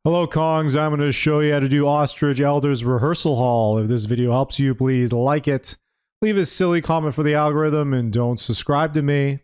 Hello Kongs, I'm going to show you how to do Ostrich Elder's Rehearsal Hall. If this video helps you, please like it, leave a silly comment for the algorithm, and don't subscribe to me.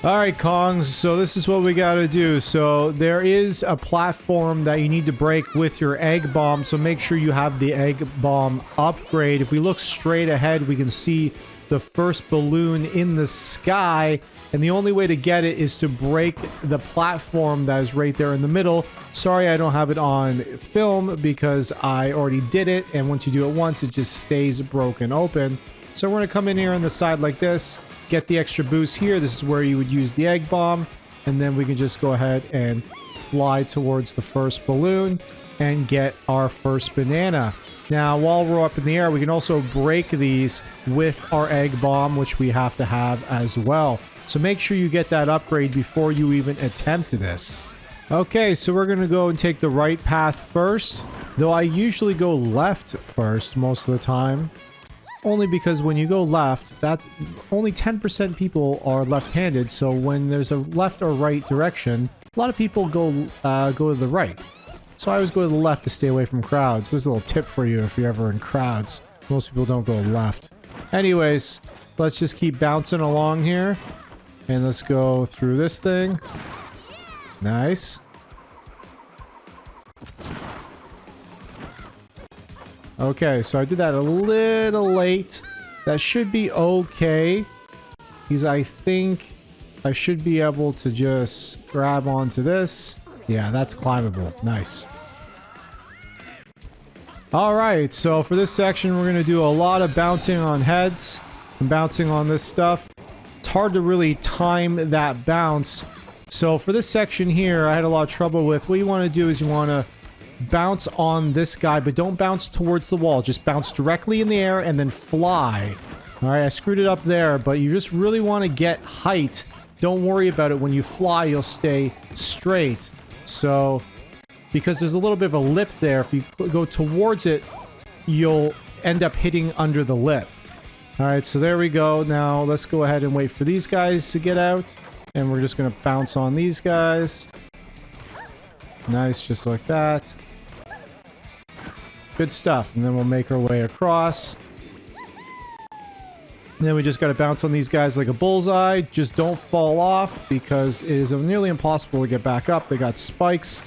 Alright Kongs, so this is what we gotta do. So there is a platform that you need to break with your egg bomb, so make sure you have the egg bomb upgrade. If we look straight ahead, we can see the first balloon in the sky, and the only way to get it is to break the platform that is right there in the middle. Sorry I don't have it on film because I already did it, and once you do it once, it just stays broken open. So we're going to come in here on the side like this, get the extra boost here. This is where you would use the egg bomb, and then we can just go ahead and fly towards the first balloon and get our first banana. Now, while we're up in the air, we can also break these with our egg bomb, which we have to have as well. So make sure you get that upgrade before you even attempt this. Okay, so we're going to go and take the right path first, though I usually go left first most of the time. Only because when you go left, that only 10% people are left-handed, so when there's a left or right direction, a lot of people go to the right. So I always go to the left to stay away from crowds. There's a little tip for you if you're ever in crowds. Most people don't go left. Anyways, let's just keep bouncing along here. And let's go through this thing. Nice. Okay, so I did that a little late. That should be okay. Because I think I should be able to just grab onto this. Yeah, that's climbable. Nice. Alright, so for this section, we're going to do a lot of bouncing on heads and bouncing on this stuff. It's hard to really time that bounce. So for this section here, I had a lot of trouble with. What you want to do is you want to bounce on this guy, but don't bounce towards the wall. Just bounce directly in the air and then fly. Alright, I screwed it up there, but you just really want to get height. Don't worry about it. When you fly, you'll stay straight. So, because there's a little bit of a lip there, if you go towards it, you'll end up hitting under the lip. Alright, so there we go. Now, let's go ahead and wait for these guys to get out. And we're just going to bounce on these guys. Nice, just like that. Good stuff. And then we'll make our way across. And then we just got to bounce on these guys like a bullseye. Just don't fall off because it is nearly impossible to get back up. They got spikes.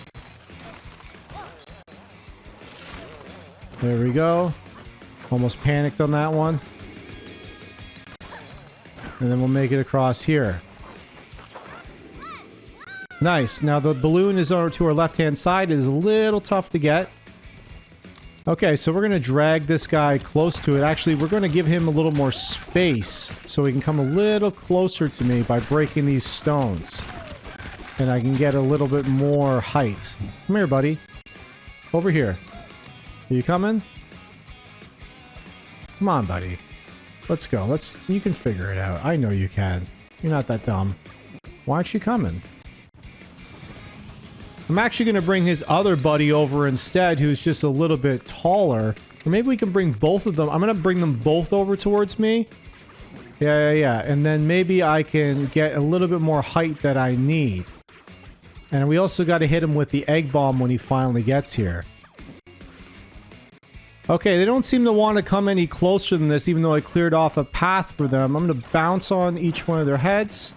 There we go. Almost panicked on that one. And then we'll make it across here. Nice. Now the balloon is over to our left-hand side. It is a little tough to get. Okay, so we're going to drag this guy close to it. Actually, we're going to give him a little more space so he can come a little closer to me by breaking these stones. And I can get a little bit more height. Come here, buddy. Over here. Are you coming? Come on, buddy. Let's go. You can figure it out. I know you can. You're not that dumb. Why aren't you coming? I'm actually going to bring his other buddy over instead, who's just a little bit taller. Or maybe we can bring both of them. I'm going to bring them both over towards me. Yeah. And then maybe I can get a little bit more height that I need. And we also got to hit him with the egg bomb when he finally gets here. Okay, they don't seem to want to come any closer than this, even though I cleared off a path for them. I'm going to bounce on each one of their heads.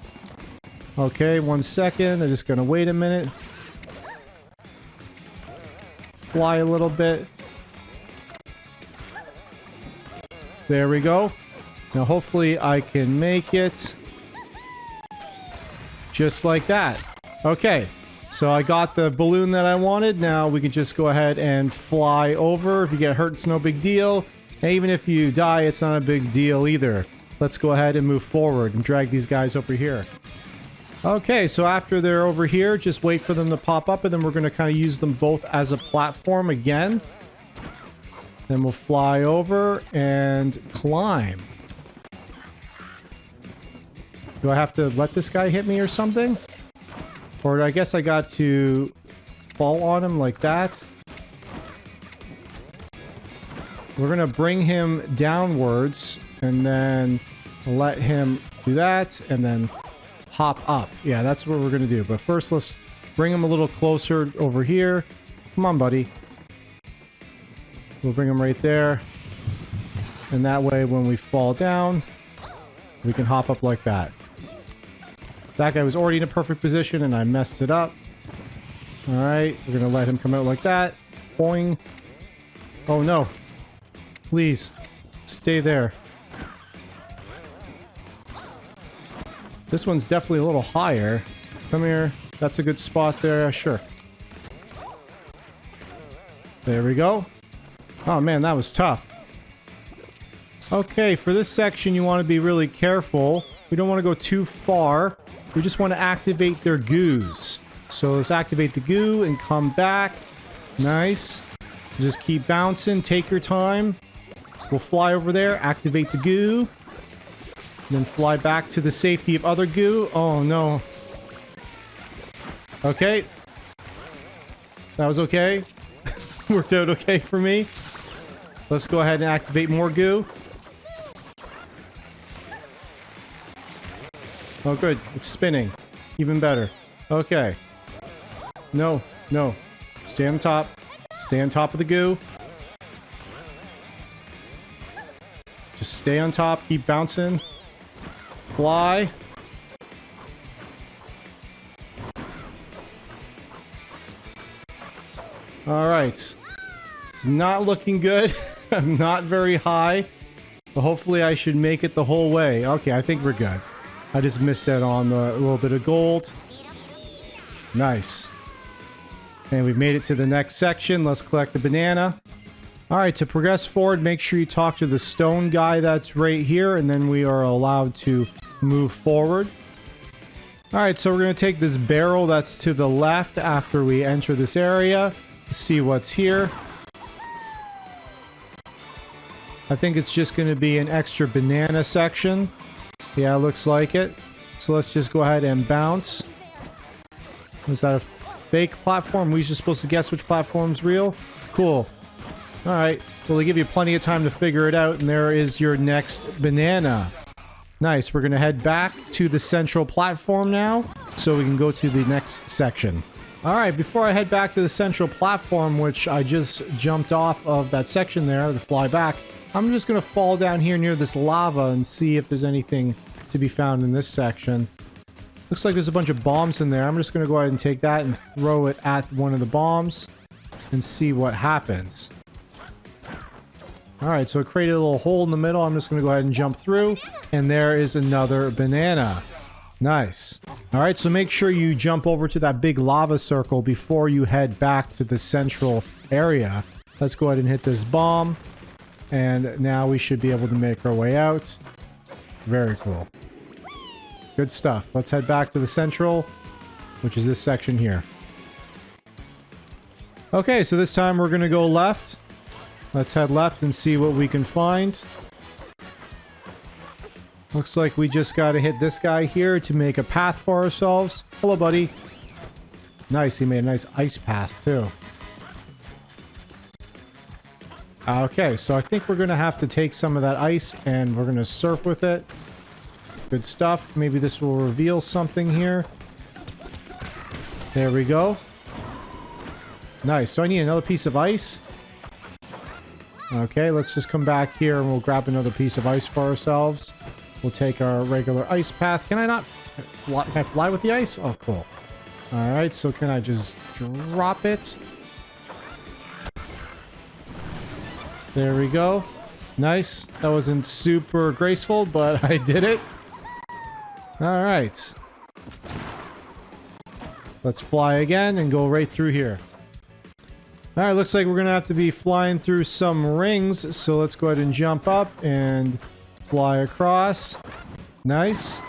Okay, 1 second. They're just going to wait a minute. Fly a little bit. There we go. Now hopefully I can make it just like that. Okay, so I got the balloon that I wanted. Now we can just go ahead and fly over. If you get hurt, it's no big deal. And even if you die, it's not a big deal either. Let's go ahead and move forward and drag these guys over here. Okay, so after they're over here, just wait for them to pop up, and then we're going to kind of use them both as a platform again. Then we'll fly over and climb. Do I have to let this guy hit me or something? Or I guess I got to fall on him like that. We're going to bring him downwards, and then let him do that, and then hop up. Yeah, that's what we're going to do. But first, let's bring him a little closer over here. Come on, buddy. We'll bring him right there. And that way, when we fall down, we can hop up like that. That guy was already in a perfect position, and I messed it up. Alright, we're going to let him come out like that. Boing. Oh, no. Please, stay there. This one's definitely a little higher. Come here. That's a good spot there. Sure. There we go. Oh, man, that was tough. Okay, for this section, you want to be really careful. We don't want to go too far. We just want to activate their goos. So let's activate the goo and come back. Nice. Just keep bouncing. Take your time. We'll fly over there, activate the goo. Then fly back to the safety of other goo. Oh, no. Okay. That was okay. Worked out okay for me. Let's go ahead and activate more goo. Oh, good. It's spinning. Even better. Okay. No. No. Stay on top. Stay on top of the goo. Just stay on top. Keep bouncing. Fly. Alright. It's not looking good. I'm not very high. But hopefully I should make it the whole way. Okay, I think we're good. I just missed out on a little bit of gold. Nice. And we've made it to the next section. Let's collect the banana. Alright, to progress forward, make sure you talk to the stone guy that's right here, and then we are allowed to move forward. Alright, so we're going to take this barrel that's to the left after we enter this area. See what's here. I think it's just going to be an extra banana section. Yeah, looks like it. So let's just go ahead and bounce. Was that a fake platform? We just supposed to guess which platform's real? Cool. Alright. Well, they give you plenty of time to figure it out, and there is your next banana. Nice. We're going to head back to the central platform now, so we can go to the next section. Alright, before I head back to the central platform, which I just jumped off of that section there to fly back, I'm just going to fall down here near this lava and see if there's anything to be found in this section. Looks like there's a bunch of bombs in there. I'm just going to go ahead and take that and throw it at one of the bombs and see what happens. Alright, so it created a little hole in the middle. I'm just going to go ahead and jump through, and there is another banana. Nice. Alright, so make sure you jump over to that big lava circle before you head back to the central area. Let's go ahead and hit this bomb. And now we should be able to make our way out. Very cool. Good stuff. Let's head back to the central, which is this section here. Okay, so this time we're going to go left. Let's head left and see what we can find. Looks like we just got to hit this guy here to make a path for ourselves. Hello, buddy. Nice, he made a nice ice path, too. Okay, so I think we're going to have to take some of that ice and we're going to surf with it. Good stuff. Maybe this will reveal something here. There we go. Nice. So I need another piece of ice. Okay, let's just come back here and we'll grab another piece of ice for ourselves. We'll take our regular ice path. Can I not fly? Can I fly with the ice? Oh, cool. Alright, so can I just drop it? There we go. Nice. That wasn't super graceful, but I did it. Alright. Let's fly again and go right through here. Alright, looks like we're going to have to be flying through some rings, so let's go ahead and jump up and fly across. Nice.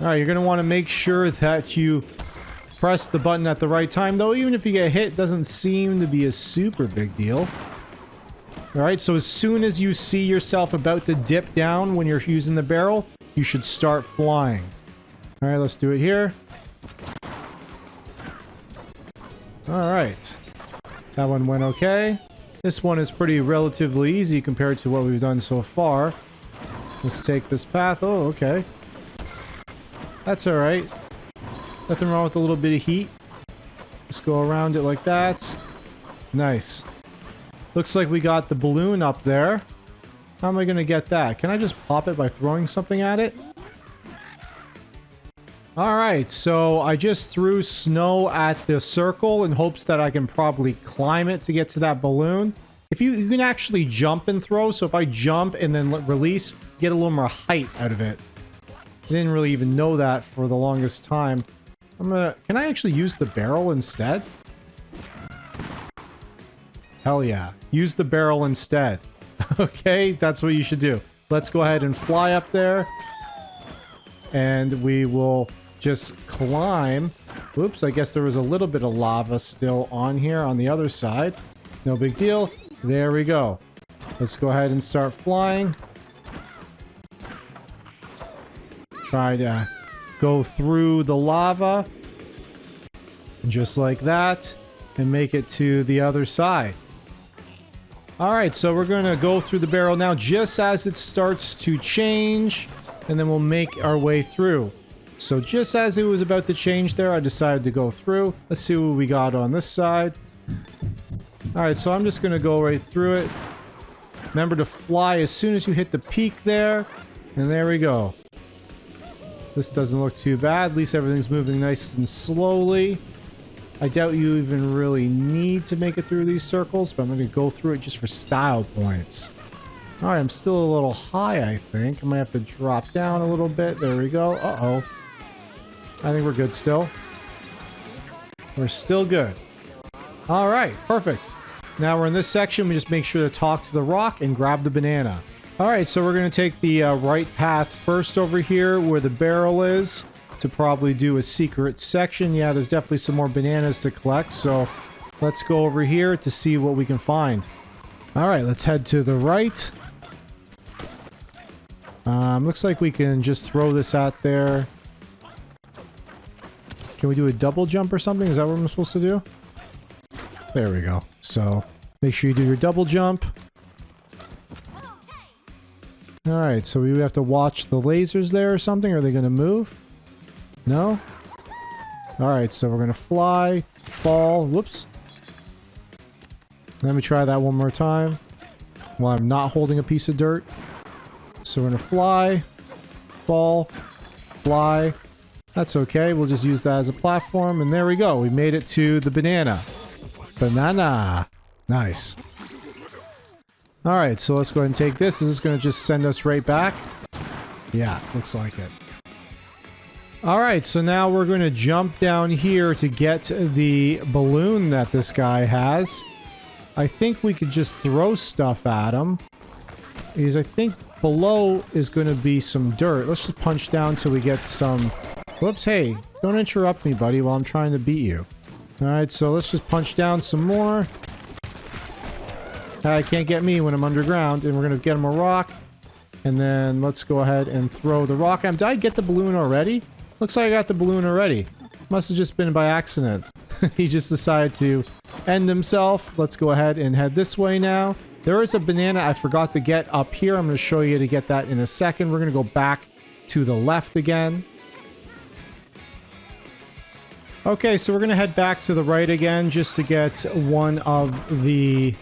Alright, you're going to want to make sure that you press the button at the right time, though. Even if you get hit, it doesn't seem to be a super big deal. Alright, so as soon as you see yourself about to dip down when you're using the barrel, you should start flying. Alright, let's do it here. Alright. That one went okay. This one is pretty relatively easy compared to what we've done so far. Let's take this path. Oh, okay. That's alright. Nothing wrong with a little bit of heat. Just go around it like that. Nice. Looks like we got the balloon up there. How am I going to get that? Can I just pop it by throwing something at it? Alright, so I just threw snow at the circle in hopes that I can probably climb it to get to that balloon. If you can actually jump and throw, so if I jump and then release, get a little more height out of it. I didn't really even know that for the longest time. Can I actually use the barrel instead? Hell yeah. Use the barrel instead. Okay, that's what you should do. Let's go ahead and fly up there. And we will just climb. Oops, I guess there was a little bit of lava still on here on the other side. No big deal. There we go. Let's go ahead and start flying. Try to go through the lava. Just like that. And make it to the other side. Alright, so we're going to go through the barrel now just as it starts to change. And then we'll make our way through. So just as it was about to change there, I decided to go through. Let's see what we got on this side. Alright, so I'm just going to go right through it. Remember to fly as soon as you hit the peak there. And there we go. This doesn't look too bad. At least everything's moving nice and slowly. I doubt you even really need to make it through these circles, but I'm going to go through it just for style points. Alright, I'm still a little high, I think. I might have to drop down a little bit. There we go. Uh-oh. I think we're good still. We're still good. Alright, perfect. Now we're in this section. We just make sure to talk to the rock and grab the banana. Alright, so we're going to take the right path first over here where the barrel is to probably do a secret section. Yeah, there's definitely some more bananas to collect, so let's go over here to see what we can find. Alright, let's head to the right. Looks like we can just throw this out there. Can we do a double jump or something? Is that what I'm supposed to do? There we go. So, make sure you do your double jump. Alright, so we have to watch the lasers there or something. Are they going to move? No? Alright, so we're going to fly, fall. Whoops. Let me try that one more time. While I'm not holding a piece of dirt. So we're going to fly, fall, fly. That's okay. We'll just use that as a platform. And there we go. We made it to the banana. Banana. Nice. Alright, so let's go ahead and take this. Is this going to just send us right back? Yeah, looks like it. Alright, so now we're going to jump down here to get the balloon that this guy has. I think we could just throw stuff at him. Because I think below is going to be some dirt. Let's just punch down till we get some... Whoops, hey, don't interrupt me, buddy, while I'm trying to beat you. Alright, so let's just punch down some more. I can't get me when I'm underground, and we're going to get him a rock. And then let's go ahead and throw the rock at him. Did I get the balloon already? Looks like I got the balloon already. Must have just been by accident. He just decided to end himself. Let's go ahead and head this way now. There is a banana I forgot to get up here. I'm going to show you to get that in a second. We're going to go back to the left again. Okay, so we're going to head back to the right again just to get one of the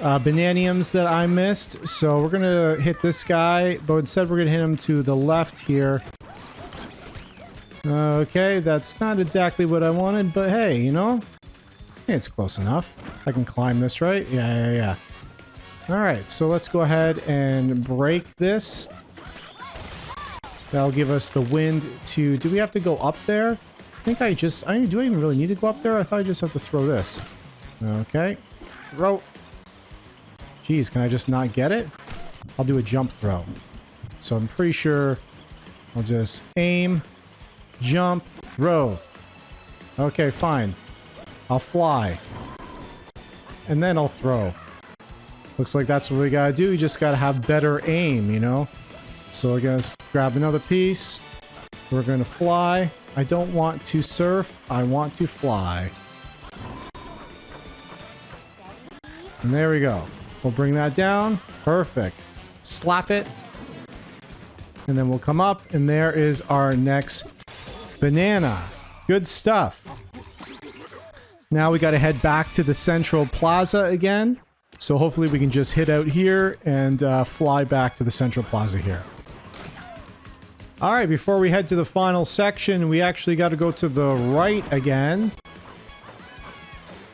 bananiums that I missed. So we're going to hit this guy, but instead we're going to hit him to the left here. Okay, that's not exactly what I wanted, but hey, you know, it's close enough. I can climb this, right? Yeah. Alright, so let's go ahead and break this. That'll give us the wind to... Do we have to go up there? Do I even really need to go up there? I thought I just have to throw this. Okay. Throw. Jeez, can I just not get it? I'll do a jump throw. So I'm pretty sure I'll just aim, jump, throw. Okay, fine. I'll fly. And then I'll throw. Looks like that's what we gotta do. You just gotta have better aim, you know? So we're gonna grab another piece. We're gonna fly. I don't want to surf. I want to fly. And there we go. We'll bring that down. Perfect. Slap it. And then we'll come up, and there is our next banana. Good stuff. Now we got to head back to the central plaza again. So hopefully we can just hit out here and fly back to the central plaza here. All right, before we head to the final section, we actually got to go to the right again.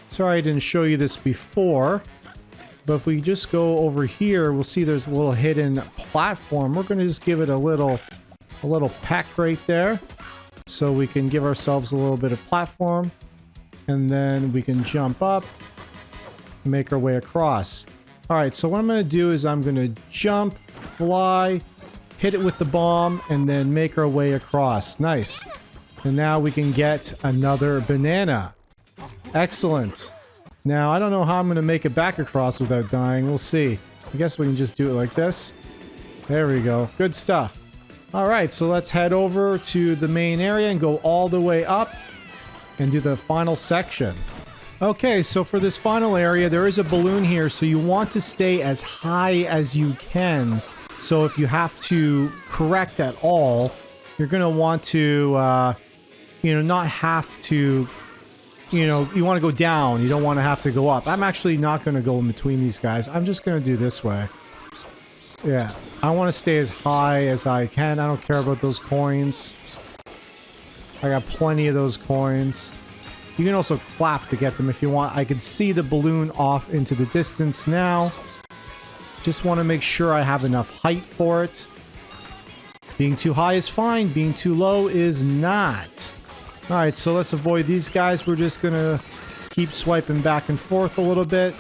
Sorry I didn't show you this before. But if we just go over here, we'll see there's a little hidden platform. We're going to just give it a little peck right there. So we can give ourselves a little bit of platform. And then we can jump up, make our way across. All right, so what I'm going to do is I'm going to jump, fly, hit it with the bomb, and then make our way across. Nice. And now we can get another banana. Excellent. Now, I don't know how I'm going to make it back across without dying. We'll see. I guess we can just do it like this. There we go. Good stuff. All right, so let's head over to the main area and go all the way up and do the final section. Okay, so for this final area, there is a balloon here, so you want to stay as high as you can. So if you have to correct at all, you're going to want to, not have to, you want to go down. You don't want to have to go up. I'm actually not going to go in between these guys. I'm just going to do this way. Yeah, I want to stay as high as I can. I don't care about those coins. I got plenty of those coins. You can also clap to get them if you want. I can see the balloon off into the distance now. Just want to make sure I have enough height for it. Being too high is fine. Being too low is not. Alright, so let's avoid these guys. We're just going to keep swiping back and forth a little bit.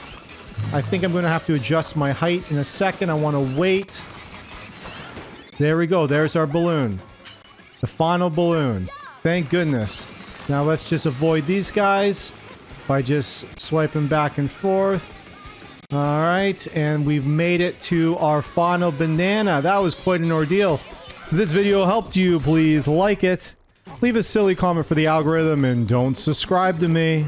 I think I'm going to have to adjust my height in a second. I want to wait. There we go. There's our balloon. The final balloon. Thank goodness. Now let's just avoid these guys by just swiping back and forth. Alright, and we've made it to our final banana. That was quite an ordeal. If this video helped you, please like it. Leave a silly comment for the algorithm and don't subscribe to me.